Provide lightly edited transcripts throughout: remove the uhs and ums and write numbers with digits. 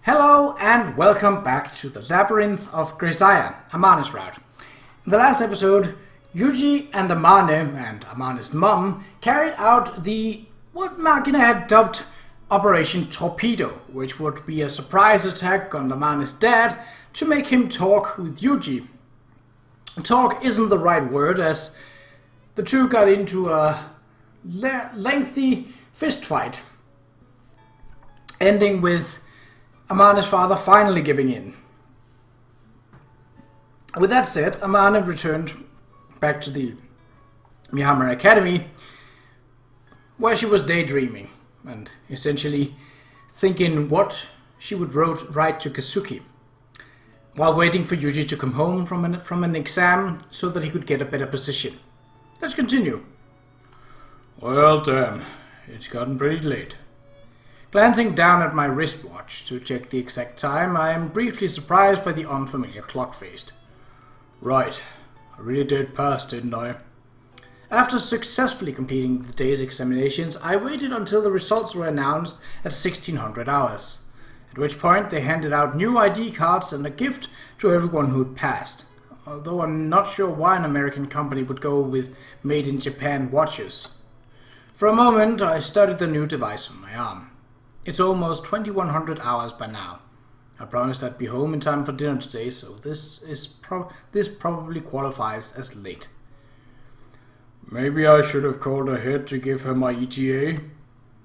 Hello and welcome back to the Labyrinth of Grisaia, Amane's route. In the last episode, Yuji and Amane and Amane's mum carried out what Makina had dubbed Operation Torpedo, which would be a surprise attack on Amane's dad to make him talk with Yuji. Talk isn't the right word, as the two got into a lengthy fist fight, ending with Amane's father finally giving in. With that said, Amane returned back to the Miyamura Academy, where she was daydreaming and essentially thinking what she would write to Kazuki, while waiting for Yuji to come home from an exam so that he could get a better position. Let's continue. Well, damn, it's gotten pretty late. Glancing down at my wristwatch to check the exact time, I am briefly surprised by the unfamiliar clock face. Right, I really did pass, didn't I? After successfully completing the day's examinations, I waited until the results were announced at 1600 hours, at which point they handed out new ID cards and a gift to everyone who had passed, although I'm not sure why an American company would go with made-in-Japan watches. For a moment, I studied the new device on my arm. It's almost 2100 hours by now. I promised I'd be home in time for dinner today, so this probably qualifies as late. Maybe I should have called ahead to give her my ETA.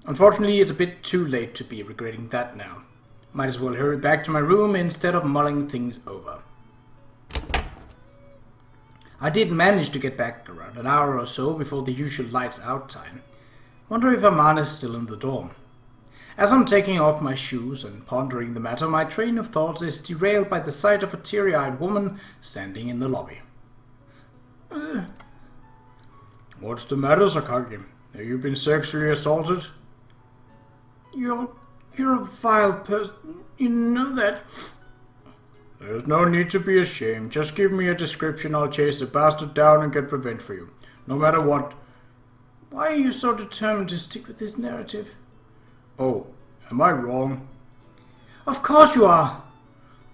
Unfortunately, it's a bit too late to be regretting that now. Might as well hurry back to my room instead of mulling things over. I did manage to get back around an hour or so before the usual lights out time. Wonder if Amane is still in the dorm. As I'm taking off my shoes and pondering the matter, my train of thoughts is derailed by the sight of a teary-eyed woman standing in the lobby. What's the matter, Sakagi? Have you been sexually assaulted? You're a vile person. You know that. There's no need to be ashamed. Just give me a description. I'll chase the bastard down and get revenge for you. No matter what. Why are you so determined to stick with this narrative? Oh, am I wrong? Of course you are.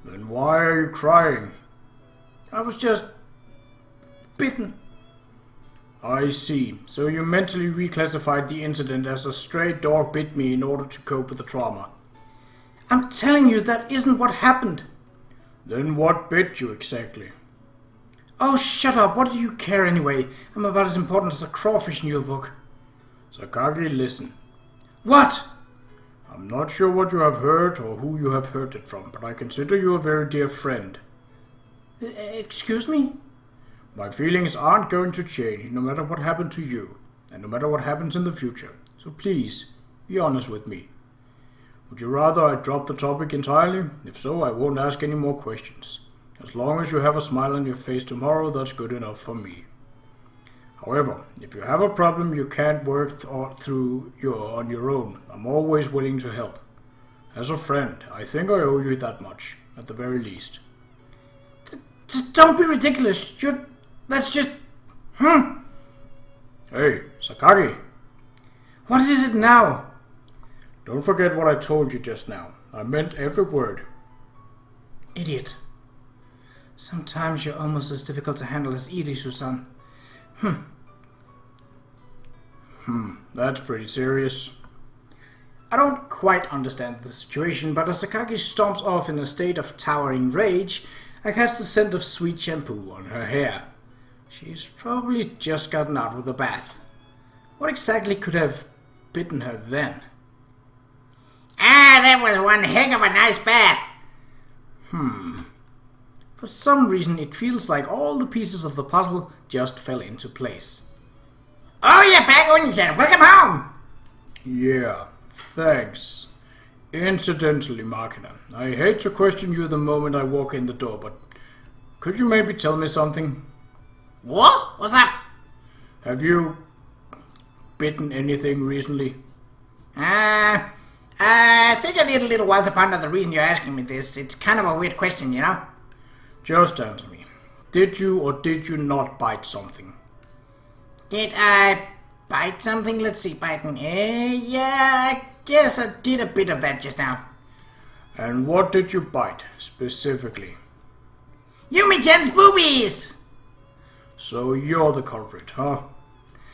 Then why are you crying? I was just bitten. I see. So you mentally reclassified the incident as a stray dog bit me in order to cope with the trauma. I'm telling you that isn't what happened. Then what bit you exactly? Oh, shut up. What do you care anyway? I'm about as important as a crawfish in your book. Sakagi, listen. What? I'm not sure what you have heard or who you have heard it from, but I consider you a very dear friend. Excuse me? My feelings aren't going to change, no matter what happened to you, and no matter what happens in the future. So please, be honest with me. Would you rather I drop the topic entirely? If so, I won't ask any more questions. As long as you have a smile on your face tomorrow, that's good enough for me. However, if you have a problem you can't work through on your own, I'm always willing to help. As a friend, I think I owe you that much, at the very least. Don't be ridiculous. That's just... Hey, Sakagi. What is it now? Don't forget what I told you just now. I meant every word. Idiot. Sometimes you're almost as difficult to handle as Irisu-san. That's pretty serious. I don't quite understand the situation, but as Sakagi stomps off in a state of towering rage, I catch the scent of sweet shampoo on her hair. She's probably just gotten out of the bath. What exactly could have bitten her then? That was one heck of a nice bath. For some reason, it feels like all the pieces of the puzzle just fell into place. Oh, you're back, Oni-san. Welcome home. Yeah, thanks. Incidentally, Makina, I hate to question you the moment I walk in the door, but could you maybe tell me something? What? What's up? Have you bitten anything recently? I think I did a little while to ponder the reason you're asking me this. It's kind of a weird question, you know? Just answer me. Did you or did you not bite something? Did I bite something? Let's see, biting. Yeah, I guess I did a bit of that just now. And what did you bite, specifically? Yumi-chan's boobies! So you're the culprit, huh?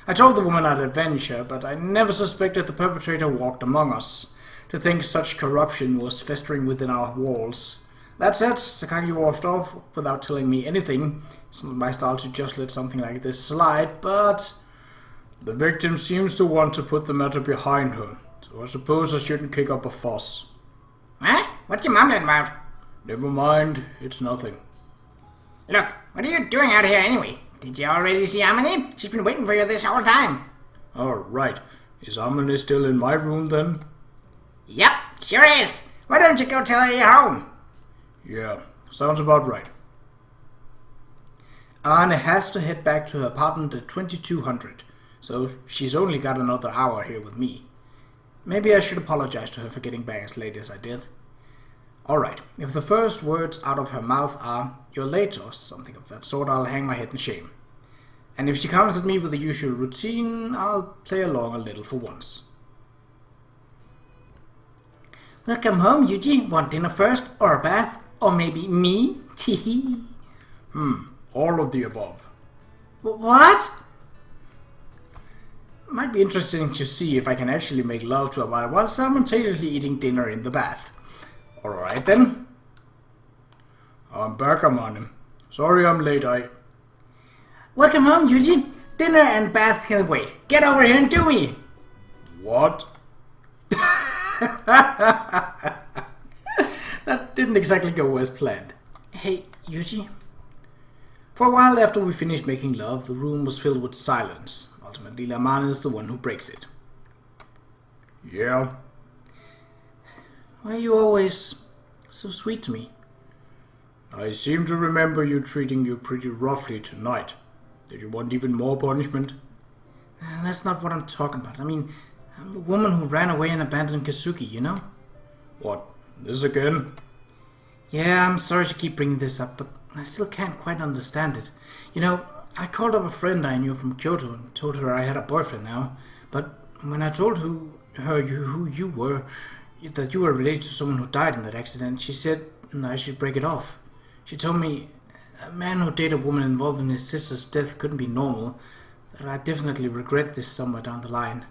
I told the woman I'd avenge her, but I never suspected the perpetrator walked among us. To think such corruption was festering within our walls. That said, Sakagi walked off without telling me anything. It's not my style to just let something like this slide, but... The victim seems to want to put the matter behind her, so I suppose I shouldn't kick up a fuss. What? What's your mumbling about? Never mind, it's nothing. Look, what are you doing out here anyway? Did you already see Amane? She's been waiting for you this whole time. Alright, is Amane still in my room then? Yep, sure is. Why don't you go tell her you're home? Yeah, sounds about right. Amane has to head back to her apartment at 2200, so she's only got another hour here with me. Maybe I should apologize to her for getting back as late as I did. Alright, if the first words out of her mouth are, "You're late," or something of that sort, I'll hang my head in shame. And if she comes at me with the usual routine, I'll play along a little for once. Welcome home, Yuji. Want dinner first, or a bath, or maybe me? Teehee. All of the above. What? Might be interesting to see if I can actually make love to Amane while simultaneously eating dinner in the bath. Alright then. I'm back, Amane. Sorry I'm late, Welcome home, Yuji. Dinner and bath can wait. Get over here and do me. What? That didn't exactly go as planned. Hey, Yuji. For a while after we finished making love, the room was filled with silence. Ultimately, Amane is the one who breaks it. Yeah? Why are you always so sweet to me? I seem to remember you treating you pretty roughly tonight. Did you want even more punishment? That's not what I'm talking about. I mean, I'm the woman who ran away and abandoned Kazuki, you know? What, this again? Yeah, I'm sorry to keep bringing this up, but I still can't quite understand it. You know, I called up a friend I knew from Kyoto and told her I had a boyfriend now, but when I told her who you were, that you were related to someone who died in that accident, she said I should break it off. She told me a man who dated a woman involved in his sister's death couldn't be normal, that I'd definitely regret this somewhere down the line.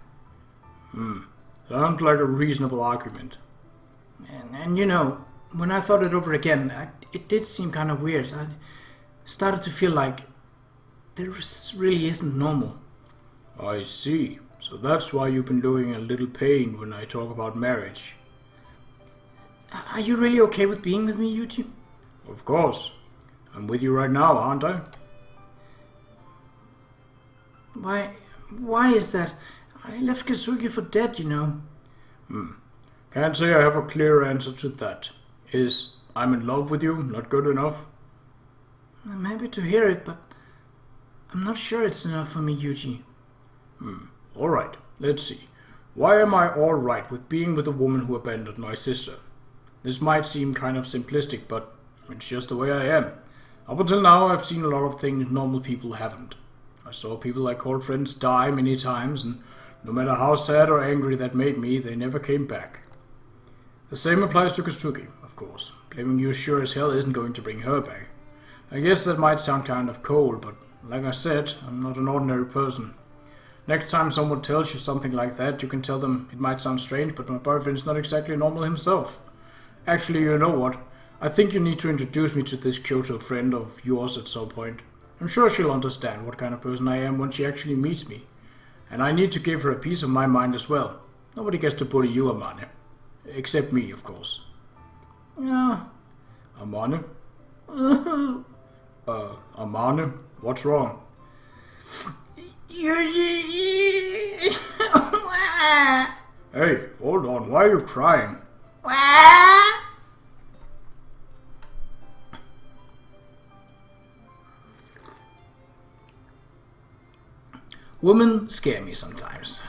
Sounds like a reasonable argument. And you know, when I thought it over again, it did seem kind of weird. I started to feel like this really isn't normal. I see. So that's why you've been doing a little pain when I talk about marriage. Are you really okay with being with me, Yuji? Of course. I'm with you right now, aren't I? Why is that? I left Kazuki for dead, you know. Can't say I have a clear answer to that. Is I'm in love with you not good enough? I'm happy to hear it, but I'm not sure it's enough for me, Yuji. Alright, let's see. Why am I alright with being with a woman who abandoned my sister? This might seem kind of simplistic, but it's just the way I am. Up until now, I've seen a lot of things normal people haven't. I saw people I called friends die many times, and no matter how sad or angry that made me, they never came back. The same applies to Kazuki, of course. Blaming you sure as hell isn't going to bring her back. I guess that might sound kind of cold, but like I said, I'm not an ordinary person. Next time someone tells you something like that, you can tell them it might sound strange, but my boyfriend's not exactly normal himself. Actually, you know what? I think you need to introduce me to this Kyoto friend of yours at some point. I'm sure she'll understand what kind of person I am when she actually meets me. And I need to give her a piece of my mind as well. Nobody gets to bully you, Amane. Except me, of course. Amane? Amane? What's wrong? Hey, hold on. Why are you crying? Women scare me sometimes.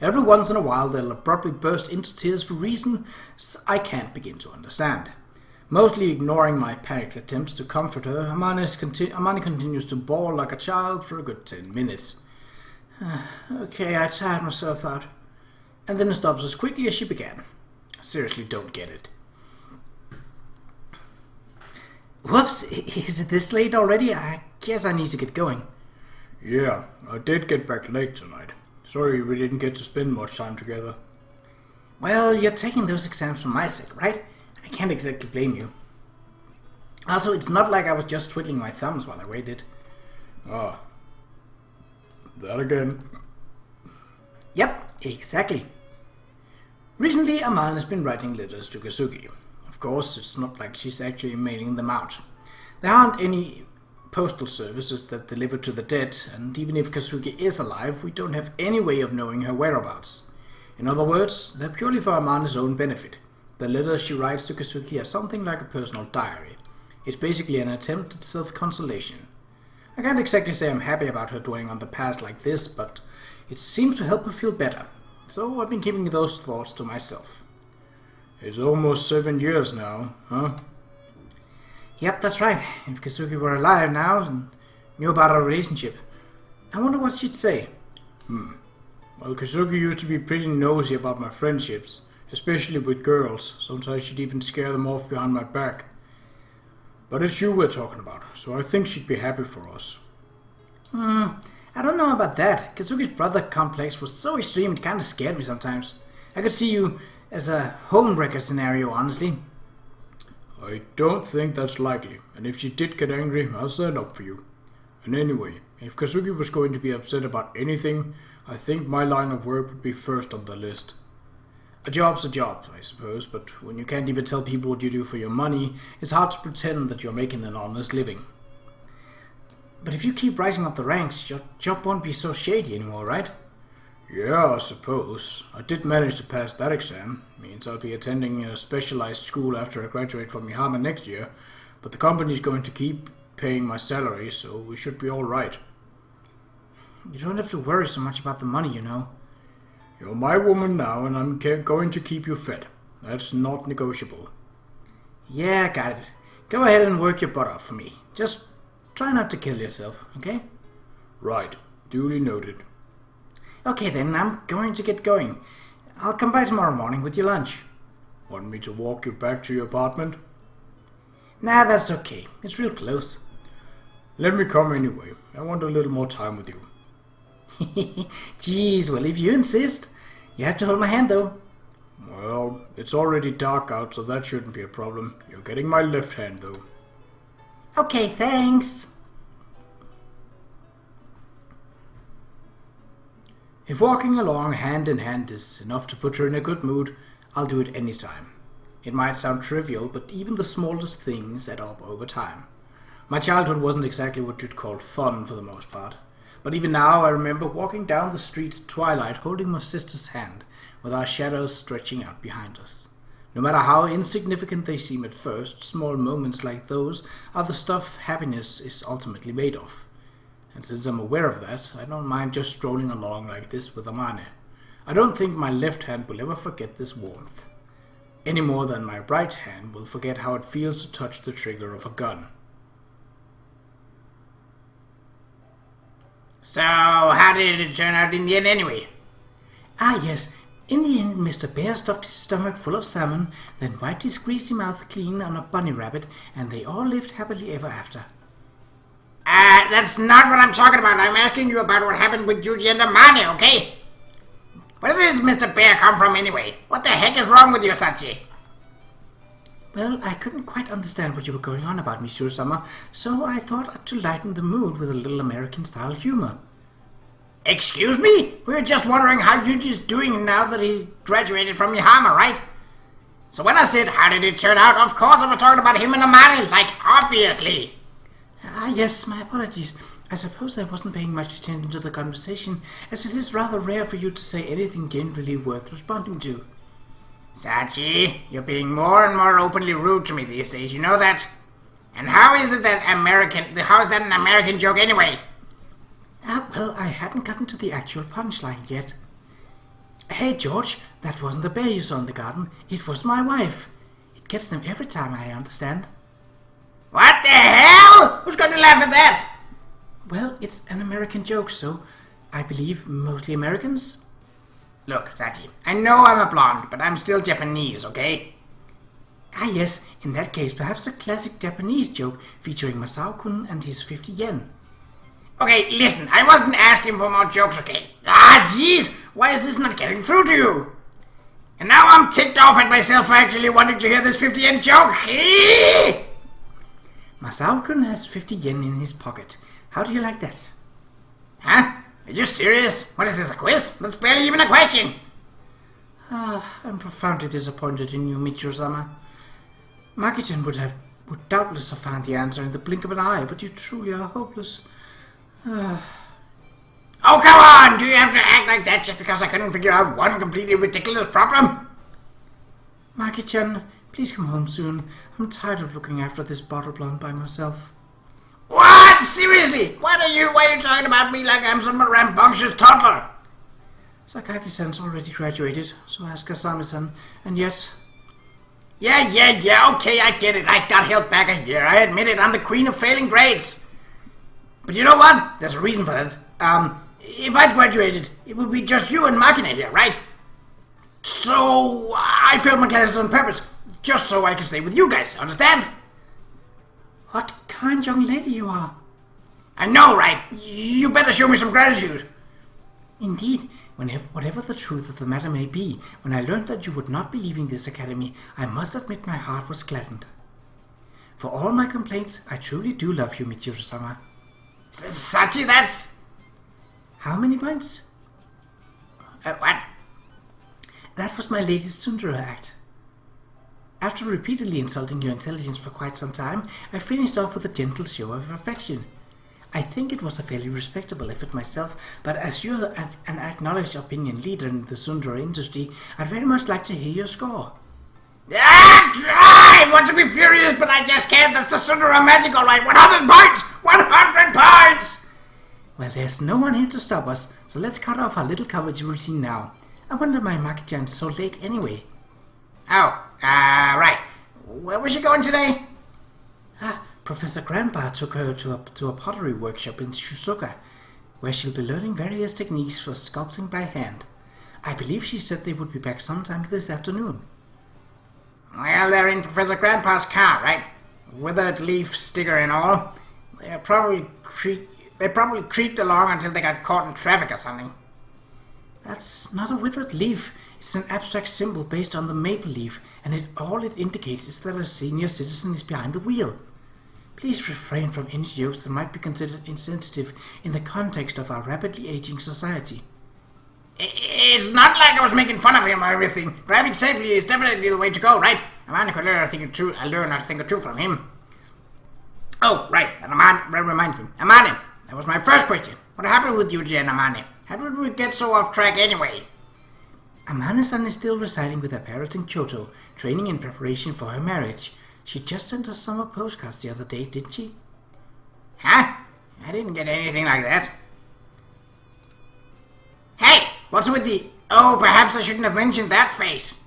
Every once in a while they'll abruptly burst into tears for reasons I can't begin to understand. Mostly ignoring my panicked attempts to comfort her, Amane continues to bawl like a child for a good 10 minutes. Okay, I tired myself out. And then stops as quickly as she began. I seriously don't get it. Whoops, is it this late already? I guess I need to get going. Yeah, I did get back late tonight. Sorry we didn't get to spend much time together. Well, you're taking those exams for my sake, right? I can't exactly blame you. Also, it's not like I was just twiddling my thumbs while I waited. Ah, that again. Yep, exactly. Recently, Amane has been writing letters to Kazuki. Of course, it's not like she's actually mailing them out. There aren't any postal services that deliver to the dead, and even if Kazuki is alive, we don't have any way of knowing her whereabouts. In other words, they're purely for Amane's own benefit. The letters she writes to Kazuki are something like a personal diary. It's basically an attempt at self-consolation. I can't exactly say I'm happy about her dwelling on the past like this, but it seems to help her feel better. So I've been keeping those thoughts to myself. It's almost 7 years now, huh? Yep, that's right. If Kazuki were alive now and knew about our relationship, I wonder what she'd say. Well, Kazuki used to be pretty nosy about my friendships, especially with girls. Sometimes she'd even scare them off behind my back. But it's you we're talking about, so I think she'd be happy for us. I don't know about that. Kazuki's brother complex was so extreme it kinda scared me sometimes. I could see you as a homewrecker scenario, honestly. I don't think that's likely, and if she did get angry, I'll stand up for you. And anyway, if Kazuki was going to be upset about anything, I think my line of work would be first on the list. A job's a job, I suppose, but when you can't even tell people what you do for your money, it's hard to pretend that you're making an honest living. But if you keep rising up the ranks, your job won't be so shady anymore, right? Yeah, I suppose. I did manage to pass that exam. Means I'll be attending a specialized school after I graduate from Mihama next year, but the company's going to keep paying my salary, so we should be alright. You don't have to worry so much about the money, you know. You're my woman now, and I'm going to keep you fed. That's not negotiable. Yeah, got it. Go ahead and work your butt off for me. Just try not to kill yourself, okay? Right. Duly noted. Okay then, I'm going to get going. I'll come by tomorrow morning with your lunch. Want me to walk you back to your apartment? Nah, that's okay. It's real close. Let me come anyway. I want a little more time with you. Jeez, well, if you insist. You have to hold my hand, though. Well, it's already dark out, so that shouldn't be a problem. You're getting my left hand, though. Okay, thanks. If walking along hand in hand is enough to put her in a good mood, I'll do it any time. It might sound trivial, but even the smallest things add up over time. My childhood wasn't exactly what you'd call fun for the most part. But even now I remember walking down the street at twilight holding my sister's hand, with our shadows stretching out behind us. No matter how insignificant they seem at first, small moments like those are the stuff happiness is ultimately made of. And since I'm aware of that, I don't mind just strolling along like this with Amane. I don't think my left hand will ever forget this warmth, any more than my right hand will forget how it feels to touch the trigger of a gun. So, how did it turn out in the end anyway? Ah yes, in the end Mr. Bear stuffed his stomach full of salmon, then wiped his greasy mouth clean on a bunny rabbit, and they all lived happily ever after. That's not what I'm talking about. I'm asking you about what happened with Yuji and Amane, okay? Where did this Mr. Bear come from anyway? What the heck is wrong with you, Sachi? Well, I couldn't quite understand what you were going on about, Monsieur Summer, so I thought to lighten the mood with a little American-style humor. Excuse me? We were just wondering how Yuji's doing now that he graduated from Mihama, right? So when I said, how did it turn out, of course I was talking about him and Amane, like, obviously. Ah, yes, my apologies. I suppose I wasn't paying much attention to the conversation, as it is rather rare for you to say anything generally worth responding to. Sachi, you're being more and more openly rude to me these days, you know that? And how is that an American joke anyway? Ah, well, I hadn't gotten to the actual punchline yet. Hey, George, that wasn't a bear you saw in the garden. It was my wife. It gets them every time, I understand. What the hell? Who's going to laugh at that? Well, it's an American joke, so I believe mostly Americans. Look, Sachi, I know I'm a blonde, but I'm still Japanese, okay? Ah yes, in that case, perhaps a classic Japanese joke featuring Masao-kun and his 50 yen. Okay, listen, I wasn't asking for more jokes, okay? Ah, jeez, why is this not getting through to you? And now I'm ticked off at myself for actually wanting to hear this 50 yen joke. Masao-kun has 50 yen in his pocket. How do you like that? Huh? Are you serious? What is this, a quiz? That's barely even a question. I'm profoundly disappointed in you, Michiru-sama. Maki-chan would doubtless have found the answer in the blink of an eye, but you truly are hopeless. Oh, come on! Do you have to act like that just because I couldn't figure out one completely ridiculous problem? Maki-chan, please come home soon. I'm tired of looking after this bottle blonde by myself. What? Seriously? Why are you talking about me like I'm some rambunctious toddler? Sakaki-san's already graduated, so has Kasami-san, and yet... Yeah, okay, I get it. I got held back a year. I admit it, I'm the queen of failing grades. But you know what? There's a reason for that. If I'd graduated, it would be just you and Makina here, right? So, I failed my classes on purpose, just so I could stay with you guys, understand? What kind young lady you are. I know, right? You better show me some gratitude. Indeed, whatever the truth of the matter may be, when I learned that you would not be leaving this academy, I must admit my heart was gladdened. For all my complaints, I truly do love you, Michiru-sama. Sachi, that's... How many points? What? That was my latest Tsundere act. After repeatedly insulting your intelligence for quite some time, I finished off with a gentle show of affection. I think it was a fairly respectable effort myself, but as you're an acknowledged opinion leader in the Tsundere industry, I'd very much like to hear your score. I want to be furious, but I just can't. That's the Tsundere magic, all right. 100 points! 100 points! Well, there's no one here to stop us, so let's cut off our little coverage routine now. I wonder why Maki-chan's so late anyway. Oh, right. Where was she going today? Professor Grandpa took her to a pottery workshop in Shizuoka, where she'll be learning various techniques for sculpting by hand. I believe she said they would be back sometime this afternoon. Well, they're in Professor Grandpa's car, right? Withered leaf sticker and all. They probably creeped along until they got caught in traffic or something. That's not a withered leaf. It's an abstract symbol based on the maple leaf, and all it indicates is that a senior citizen is behind the wheel. Please refrain from any jokes that might be considered insensitive in the context of our rapidly aging society. It's not like I was making fun of him or everything. Driving safely is definitely the way to go, right? Amane could learn a thing or two from him. Oh, right. That reminds me. Amane, that was my first question. What happened with Yuji and Amane? How did we get so off track anyway? Amane-san is still residing with her parents in Kyoto, training in preparation for her marriage. She just sent us summer postcards the other day, didn't she? Huh? I didn't get anything like that. Hey! What's with the... Oh, perhaps I shouldn't have mentioned that face.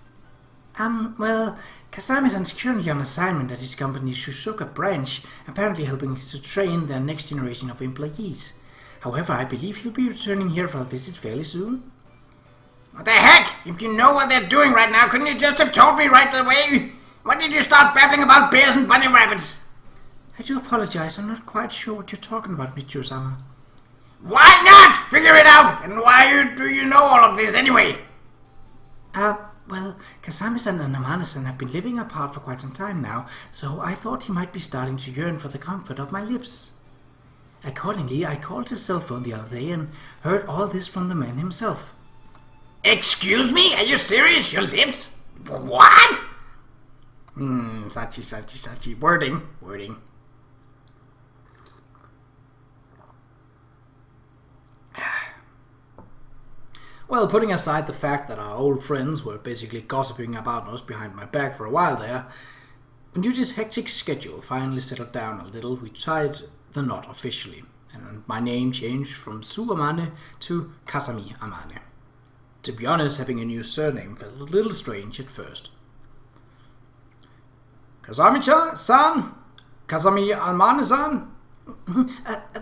Well, Kasami-san's currently on assignment at his company's Shizuoka branch, apparently helping to train their next generation of employees. However, I believe he'll be returning here for a visit fairly soon. What the heck? If you know what they're doing right now, couldn't you just have told me right away? Why did you start babbling about bears and bunny rabbits? I do apologize. I'm not quite sure what you're talking about, Michiru-sama. Why not? Figure it out! And why do you know all of this anyway? Well, Kasami-san and Amane-san have been living apart for quite some time now, so I thought he might be starting to yearn for the comfort of my lips. Accordingly, I called his cell phone the other day and heard all this from the man himself. Excuse me? Are you serious? Your lips? What? Sachi. Wording. Well, putting aside the fact that our old friends were basically gossiping about us behind my back for a while there, when Yuji's hectic schedule finally settled down a little, we tied the knot officially, and my name changed from Su Amane to Kasami Amane. To be honest, having a new surname felt a little strange at first. Kasami-san? Kasami Amane-san?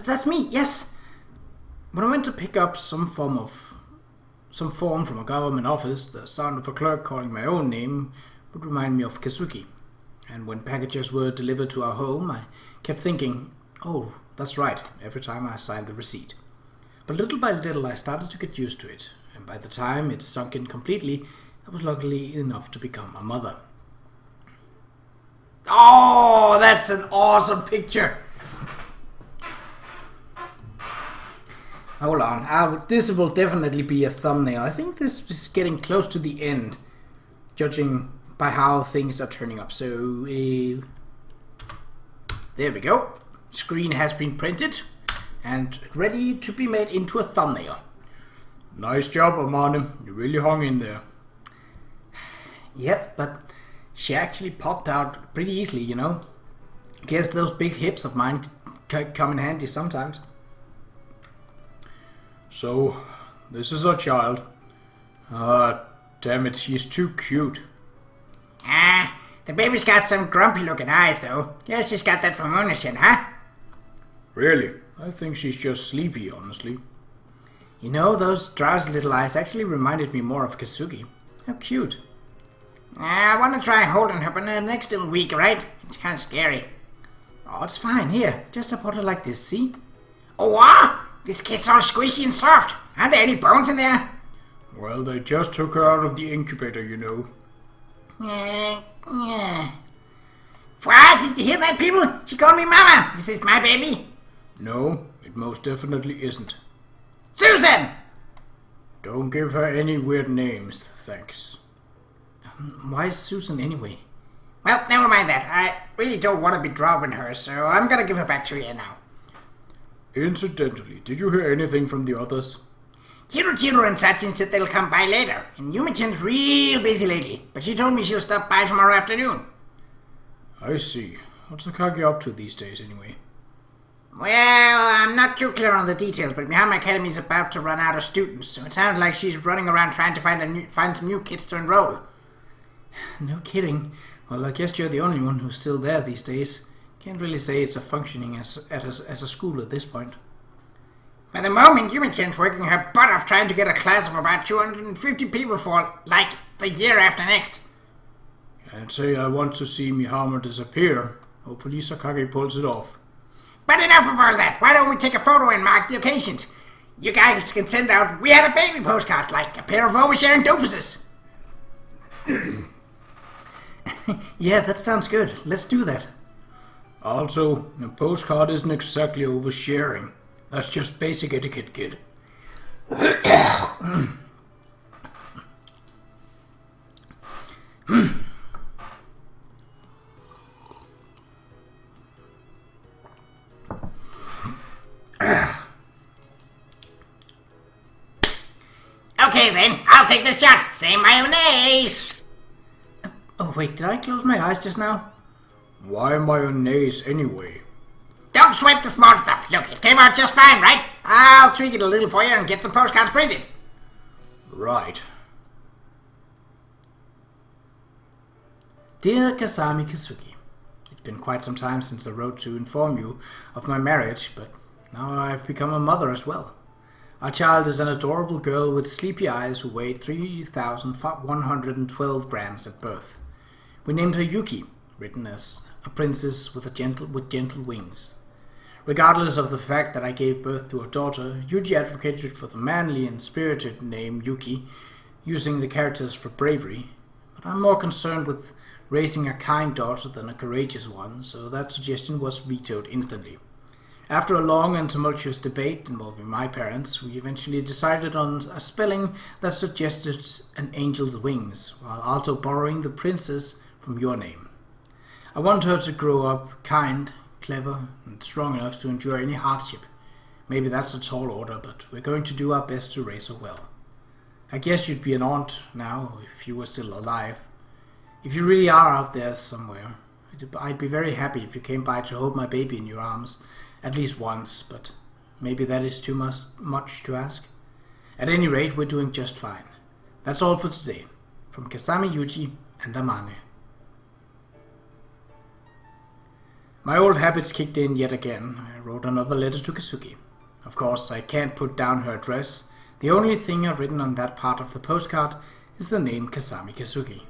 That's me, yes. When I went to pick up some form from a government office, the sound of a clerk calling my own name would remind me of Kesuki. and when packages were delivered to our home, I kept thinking, oh, that's right, every time I signed the receipt. But little by little I started to get used to it, and by the time it sunk in completely, I was lucky enough to become a mother. Oh, that's an awesome picture. Hold on, this will definitely be a thumbnail. I think this is getting close to the end, judging by how things are turning up. So, there we go. Screen has been printed and ready to be made into a thumbnail. Nice job, Amane. You really hung in there. Yep, but she actually popped out pretty easily, you know. Guess those big hips of mine come in handy sometimes. So, this is our child. Damn it, she's too cute. The baby's got some grumpy looking eyes though. Guess she's got that from ownership, huh? Really? I think she's just sleepy, honestly. You know, those drowsy little eyes actually reminded me more of Kasugi. How cute. I want to try holding her, but next little week, right? It's kind of scary. Oh, it's fine. Here, just support her like this, see? Oh, what? This kid's all squishy and soft. Aren't there any bones in there? Well, they just took her out of the incubator, you know. What? Did you hear that, people? She called me Mama. This is my baby. No, it most definitely isn't. Susan! Don't give her any weird names, thanks. Why Susan anyway? Well, never mind that. I really don't want to be dropping her, so I'm gonna give her back to you now. Incidentally, did you hear anything from the others? Qa'Rajh and Sachin said they'll come by later, and Yumi-chan's real busy lately, but she told me she'll stop by tomorrow afternoon. I see. What's Akagi up to these days, anyway? Well, I'm not too clear on the details, but Mihama Academy's about to run out of students, so it sounds like she's running around trying to find some new kids to enroll. No kidding. Well, I guess you're the only one who's still there these days. Can't really say it's a functioning as a school at this point. By the moment, Yumi-chan's working her butt off trying to get a class of about 250 people for, like, the year after next. I'd say I want to see Mihama disappear. Hopefully Sakagi pulls it off. But enough of all that. Why don't we take a photo and mark the occasions? You guys can send out "We had a baby" postcards, like a pair of oversharing doofuses. Yeah, that sounds good. Let's do that. Also, a postcard isn't exactly oversharing. That's just basic etiquette, kid. Okay then, I'll take the shot. Say mayonnaise. Oh wait, did I close my eyes just now? Why mayonnaise anyway? Don't sweat the small stuff. Look, it came out just fine, right? I'll tweak it a little for you and get some postcards printed. Right. Dear Kasami Kasugi, it's been quite some time since I wrote to inform you of my marriage, but now I've become a mother as well. Our child is an adorable girl with sleepy eyes who weighed 3,112 grams at birth. We named her Yuki, written as a princess with gentle wings. Regardless of the fact that I gave birth to a daughter, Yuji advocated for the manly and spirited name Yuki, using the characters for bravery, but I'm more concerned with raising a kind daughter than a courageous one, so that suggestion was vetoed instantly. After a long and tumultuous debate involving my parents, we eventually decided on a spelling that suggested an angel's wings, while also borrowing the princess from your name. I want her to grow up kind, clever, and strong enough to endure any hardship. Maybe that's a tall order, but we're going to do our best to raise her well. I guess you'd be an aunt now if you were still alive. If you really are out there somewhere, I'd be very happy if you came by to hold my baby in your arms, at least once, but maybe that is too much to ask. At any rate, we're doing just fine. That's all for today. From Kasami, Yuji, and Amane. My old habits kicked in yet again. I wrote another letter to Kasugi. Of course, I can't put down her address. The only thing I've written on that part of the postcard is the name Kasami Kasugi.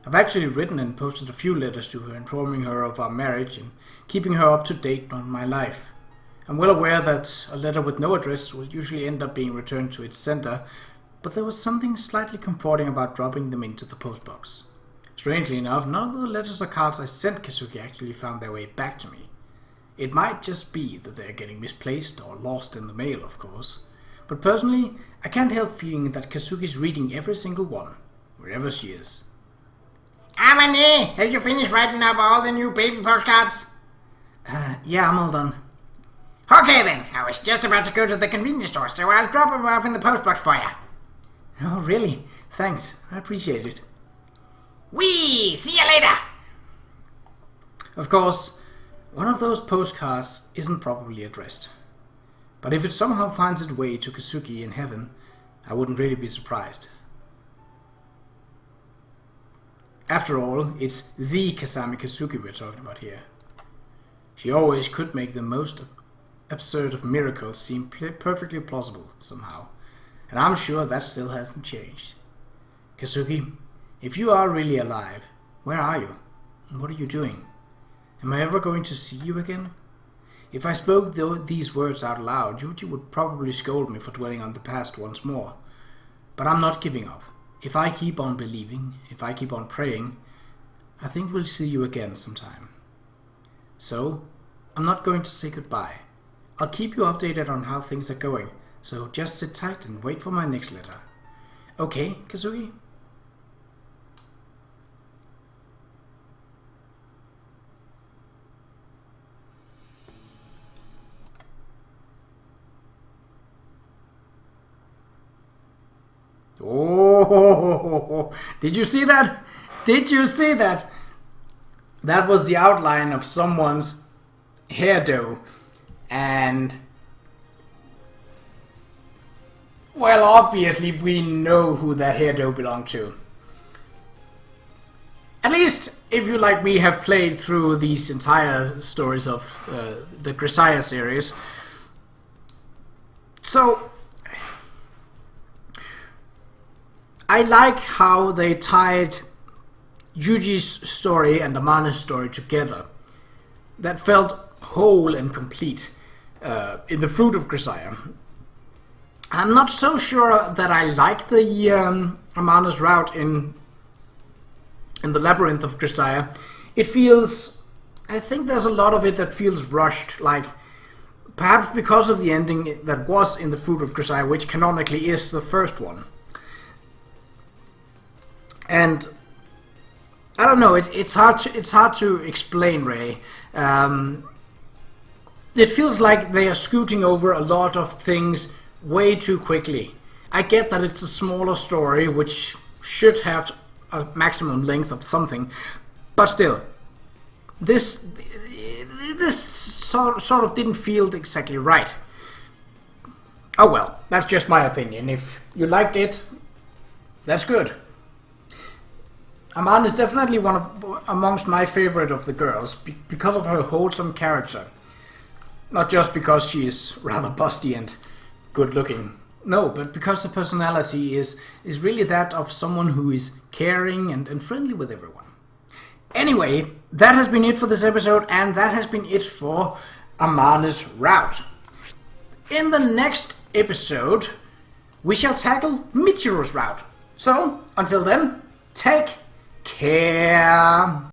I've actually written and posted a few letters to her informing her of our marriage and keeping her up to date on my life. I'm well aware that a letter with no address will usually end up being returned to its sender, but there was something slightly comforting about dropping them into the postbox. Strangely enough, none of the letters or cards I sent Kazuki actually found their way back to me. It might just be that they're getting misplaced or lost in the mail, of course. But personally, I can't help feeling that Kazuki's reading every single one, wherever she is. Amane, have you finished writing up all the new baby postcards? Yeah, I'm all done. Okay then, I was just about to go to the convenience store, so I'll drop them off in the postbox for you. Oh, really? Thanks. I appreciate it. Whee! See you later! Of course, one of those postcards isn't properly addressed. But if it somehow finds its way to Kazuki in heaven, I wouldn't really be surprised. After all, it's the Kasami Kazuki we're talking about here. She always could make the most absurd of miracles seem perfectly plausible somehow, and I'm sure that still hasn't changed. Kazuki, if you are really alive, where are you? And what are you doing? Am I ever going to see you again? If I spoke these words out loud, Yuji would probably scold me for dwelling on the past once more. But I'm not giving up. If I keep on believing, if I keep on praying, I think we'll see you again sometime. So, I'm not going to say goodbye. I'll keep you updated on how things are going, so just sit tight and wait for my next letter. Okay, Kazuki? Oh, did you see that? Did you see that? That was the outline of someone's hairdo. And, well, obviously we know who that hairdo belonged to. At least, if you, like me, have played through these entire stories of the Grisaia series. So, I like how they tied Yuji's story and Amane's story together. That felt whole and complete in the Fruit of Grisaia. I'm not so sure that I like the Amane's route in the Labyrinth of Grisaia. It feels... I think there's a lot of it that feels rushed, like perhaps because of the ending that was in the Fruit of Grisaia, which canonically is the first one. And I don't know. It's hard to explain, Ray. It feels like they are scooting over a lot of things way too quickly. I get that it's a smaller story, which should have a maximum length of something, but still, this sort of didn't feel exactly right. Oh well, that's just my opinion. If you liked it, that's good. Amane is definitely amongst my favorite of the girls because of her wholesome character. Not just because she is rather busty and good looking. No, but because her personality is really that of someone who is caring and friendly with everyone. Anyway, that has been it for this episode, and that has been it for Amane's route. In the next episode, we shall tackle Michiru's route. So, until then, take care.